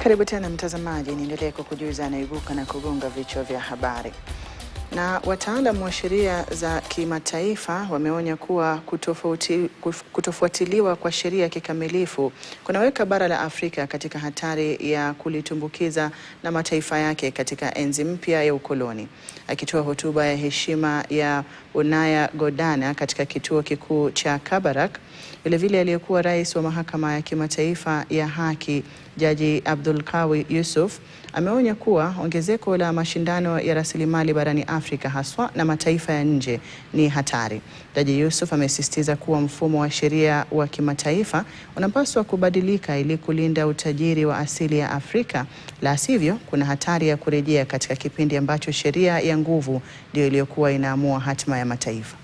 Karibu tena mtazamaji, niendelee kukujuza anaibuka na kugonga vichwa vya habari. Na wataalamu wa sheria za kimataifa wameonya kuwa kutofuatiliwa kwa sheria kikamilifu kunaweka bara la Afrika katika hatari ya kulitumbukiza na mataifa yake katika enzi mpya ya ukoloni. Akitoa hotuba ya heshima ya Waonya Godana katika kituo kikuu cha Kabarak, vilevile aliyekuwa rais wa mahakama ya kimataifa ya haki Jaji Abdulkawi Yusuf ameonya kuwa ongezeko la mashindano ya rasilimali barani Afrika haswa na mataifa ya nje ni hatari. Jaji Yusuf amesisitiza kuwa mfumo wa sheria wa kimataifa unapaswa kubadilika ili kulinda utajiri wa asili ya Afrika, la sivyo kuna hatari ya kurejea katika kipindi ambacho sheria ya nguvu ndio iliyokuwa inaamua hatima ya mataifa.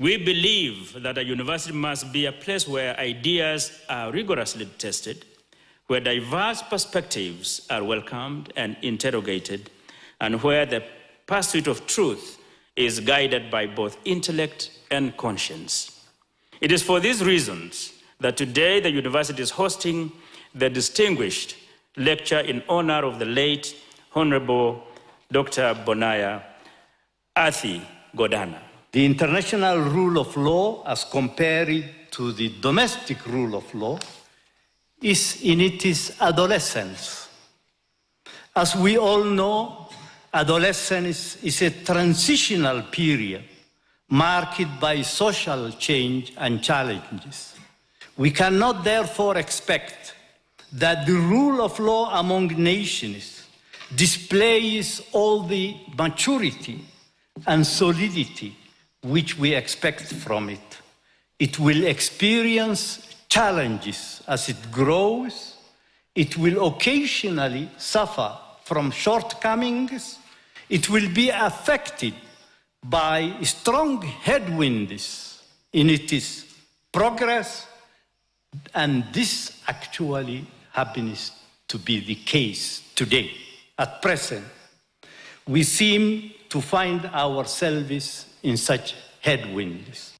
We believe that a university must be a place where ideas are rigorously tested, where diverse perspectives are welcomed and interrogated, and where the pursuit of truth is guided by both intellect and conscience. It is for these reasons that today the university is hosting the distinguished lecture in honor of the late Honorable Dr. Waonya Godana. The international rule of law, as compared to the domestic rule of law, is in its adolescence. As we all know, adolescence is a transitional period marked by social change and challenges. We cannot therefore expect that the rule of law among nations displays all the maturity and solidity which we expect from it. It will experience challenges as it grows. It will occasionally suffer from shortcomings. It will be affected by strong headwinds in its progress, and this actually happens to be the case today. At present, we seem to find ourselves in such headwinds.